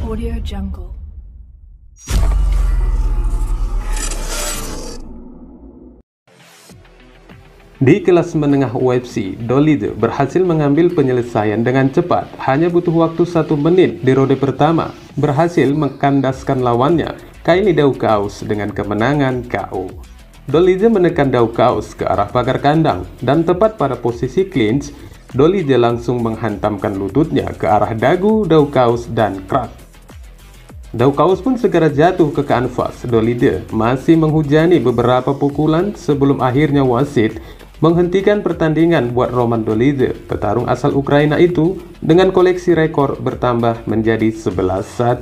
Audio Jungle. Di kelas menengah UFC, Dolidze berhasil mengambil penyelesaian dengan cepat, hanya butuh waktu 1 menit di ronde pertama, berhasil mengkandaskan lawannya, Kylie Daukaus dengan kemenangan KO. Dolidze menekan Daukaus ke arah pagar kandang, dan tepat pada posisi clinch, Dolidze langsung menghantamkan lututnya ke arah dagu Daukaus dan krak. Daukaus pun segera jatuh ke kanvas. Dolidze masih menghujani beberapa pukulan sebelum akhirnya wasit menghentikan pertandingan buat Roman Dolidze. Petarung asal Ukraina itu dengan koleksi rekor bertambah menjadi 11-1.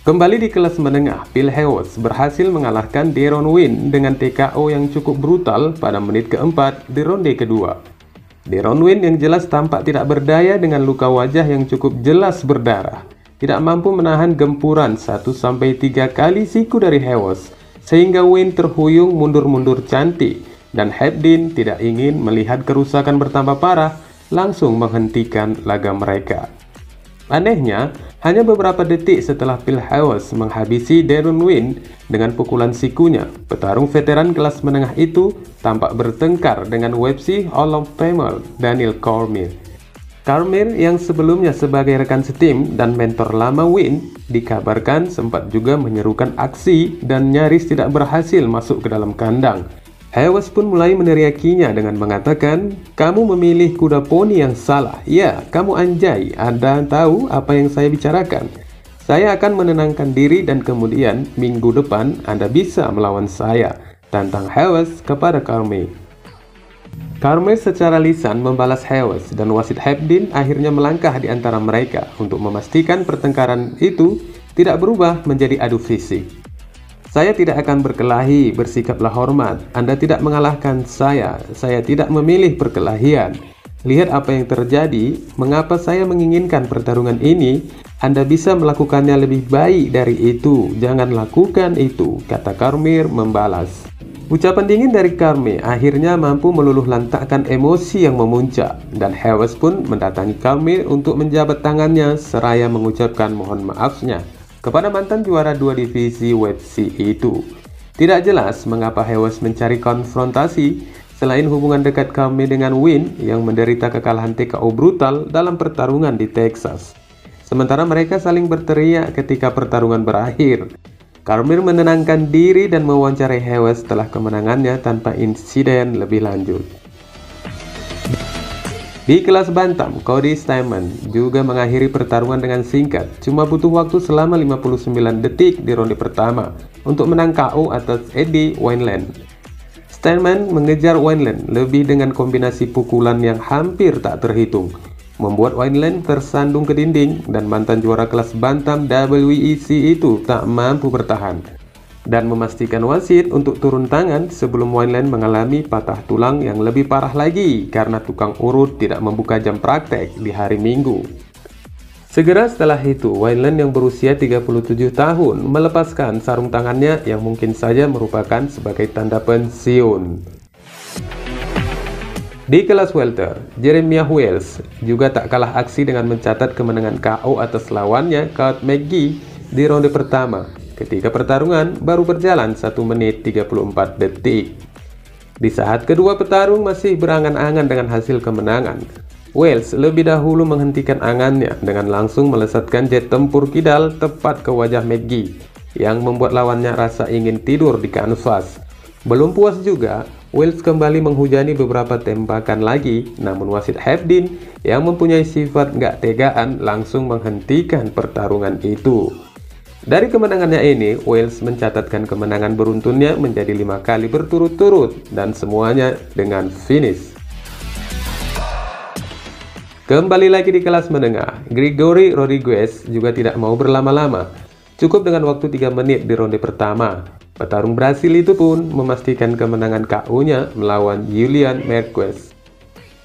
Kembali di kelas menengah, Phil Hewes berhasil mengalahkan Deron Winn dengan TKO yang cukup brutal pada menit keempat di ronde kedua. Deron Winn yang jelas tampak tidak berdaya dengan luka wajah yang cukup jelas berdarah, tidak mampu menahan gempuran 1-3 kali siku dari Hewes, sehingga Winn terhuyung mundur-mundur cantik, dan Hebdin tidak ingin melihat kerusakan bertambah parah, langsung menghentikan laga mereka. Anehnya, hanya beberapa detik setelah Phil Hewes menghabisi Deron Winn dengan pukulan sikunya, petarung veteran kelas menengah itu tampak bertengkar dengan UFC Hall of Famer Daniel Cormier. Cormier yang sebelumnya sebagai rekan setim dan mentor lama Winn dikabarkan sempat juga menyerukan aksi dan nyaris tidak berhasil masuk ke dalam kandang. Hewes pun mulai meneriakinya dengan mengatakan, "Kamu memilih kuda poni yang salah. Ya, kamu anjay. Anda tahu apa yang saya bicarakan. Saya akan menenangkan diri dan kemudian minggu depan Anda bisa melawan saya," tantang Hewes kepada Cormier. Cormier secara lisan membalas Hewes, dan wasit Hebdin akhirnya melangkah di antara mereka untuk memastikan pertengkaran itu tidak berubah menjadi adu fisik. "Saya tidak akan berkelahi, bersikaplah hormat. Anda tidak mengalahkan saya tidak memilih perkelahian. Lihat apa yang terjadi, mengapa saya menginginkan pertarungan ini. Anda bisa melakukannya lebih baik dari itu, jangan lakukan itu," kata Cormier membalas. Ucapan dingin dari Cormier akhirnya mampu meluluh lantakkan emosi yang memuncak, dan Hewes pun mendatangi Cormier untuk menjabat tangannya seraya mengucapkan mohon maafnya kepada mantan juara 2 divisi UFC itu. Tidak jelas mengapa Hewes mencari konfrontasi selain hubungan dekat Cormier dengan Winn yang menderita kekalahan TKO brutal dalam pertarungan di Texas. Sementara mereka saling berteriak ketika pertarungan berakhir. Cormier menenangkan diri dan mewawancarai Hewes setelah kemenangannya tanpa insiden lebih lanjut. Di kelas bantam, Cody Stamann juga mengakhiri pertarungan dengan singkat, cuma butuh waktu selama 59 detik di ronde pertama untuk menang KO atas Eddie Wineland. Stamann mengejar Wineland lebih dengan kombinasi pukulan yang hampir tak terhitung, membuat Wineland tersandung ke dinding, dan mantan juara kelas bantam WEC itu tak mampu bertahan dan memastikan wasit untuk turun tangan sebelum Wineland mengalami patah tulang yang lebih parah lagi karena tukang urut tidak membuka jam praktek di hari Minggu. Segera setelah itu, Wineland yang berusia 37 tahun melepaskan sarung tangannya yang mungkin saja merupakan sebagai tanda pensiun. Di kelas welter, Jeremiah Wells juga tak kalah aksi dengan mencatat kemenangan KO atas lawannya Kurt McGee di ronde pertama ketika pertarungan baru berjalan 1 menit 34 detik. Di saat kedua petarung masih berangan-angan dengan hasil kemenangan, Wells lebih dahulu menghentikan angannya dengan langsung melesatkan jet tempur kidal tepat ke wajah McGee yang membuat lawannya rasa ingin tidur di kanvas. Belum puas juga, Wells kembali menghujani beberapa tembakan lagi, namun wasit Hebdin yang mempunyai sifat nggak tegaan langsung menghentikan pertarungan itu. Dari kemenangannya ini, Wells mencatatkan kemenangan beruntunnya menjadi 5 kali berturut-turut dan semuanya dengan finish. Kembali lagi di kelas menengah, Grigory Rodriguez juga tidak mau berlama-lama. Cukup dengan waktu 3 menit di ronde pertama. Petarung Brasil itu pun memastikan kemenangan KO-nya melawan Julian Marquez.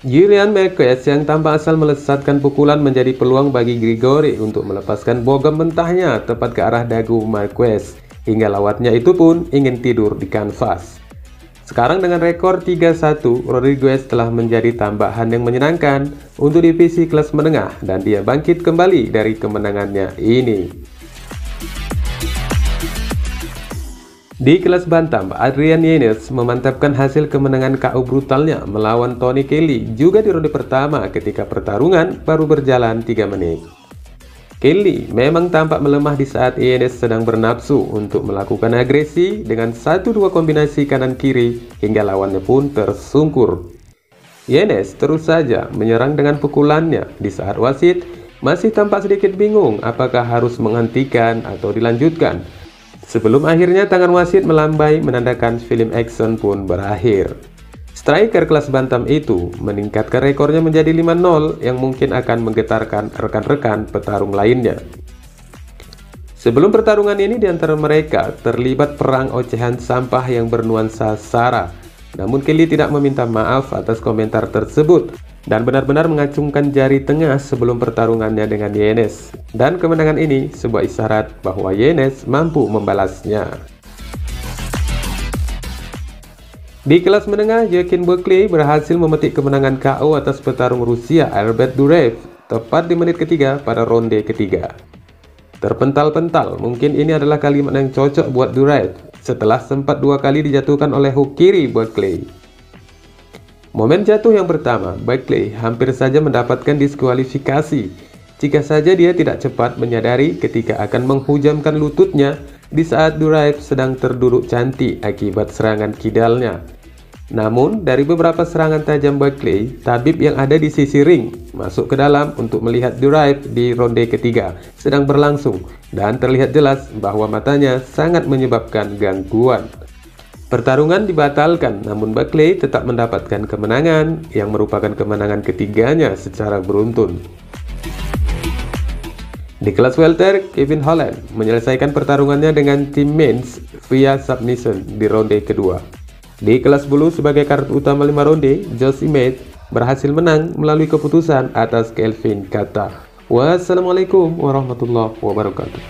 Julian Marquez yang tanpa asal melesatkan pukulan menjadi peluang bagi Grigory untuk melepaskan bogem mentahnya tepat ke arah dagu Marquez, hingga lawatnya itu pun ingin tidur di kanvas. Sekarang dengan rekor 3-1, Rodriguez telah menjadi tambahan yang menyenangkan untuk divisi kelas menengah dan dia bangkit kembali dari kemenangannya ini. Di kelas bantam, Adrian Yanez memantapkan hasil kemenangan KO brutalnya melawan Tony Kelly juga di ronde pertama ketika pertarungan baru berjalan 3 menit. Kelly memang tampak melemah di saat Yanez sedang bernafsu untuk melakukan agresi dengan 1-2 kombinasi kanan-kiri hingga lawannya pun tersungkur. Yanez terus saja menyerang dengan pukulannya di saat wasit masih tampak sedikit bingung apakah harus menghentikan atau dilanjutkan. Sebelum akhirnya tangan wasit melambai menandakan film action pun berakhir. Striker kelas bantam itu meningkatkan rekornya menjadi 5-0 yang mungkin akan menggetarkan rekan-rekan petarung lainnya. Sebelum pertarungan ini di antara mereka terlibat perang ocehan sampah yang bernuansa sara. Namun Kelly tidak meminta maaf atas komentar tersebut dan benar-benar mengacungkan jari tengah sebelum pertarungannya dengan Yanez. Dan kemenangan ini sebuah isyarat bahwa Yanez mampu membalasnya. Di kelas menengah, Joaquin Buckley berhasil memetik kemenangan KO atas petarung Rusia Albert Duraev tepat di menit ketiga pada ronde ketiga. Terpental-pental, mungkin ini adalah kalimat yang cocok buat Duraev setelah sempat 2 kali dijatuhkan oleh hook kiri Buckley. Momen jatuh yang pertama, Buckley hampir saja mendapatkan diskualifikasi jika saja dia tidak cepat menyadari ketika akan menghujamkan lututnya di saat Duraev sedang terduduk cantik akibat serangan kidalnya. Namun, dari beberapa serangan tajam Buckley, tabib yang ada di sisi ring masuk ke dalam untuk melihat Duraev di ronde ketiga sedang berlangsung dan terlihat jelas bahwa matanya sangat menyebabkan gangguan. Pertarungan dibatalkan, namun Buckley tetap mendapatkan kemenangan yang merupakan kemenangan ketiganya secara beruntun. Di kelas welter, Kevin Holland menyelesaikan pertarungannya dengan tim Mainz via submission di ronde kedua. Di kelas bulu sebagai kartu utama 5 ronde, Josh Emmett berhasil menang melalui keputusan atas Kelvin Kattar. Wassalamualaikum warahmatullahi wabarakatuh.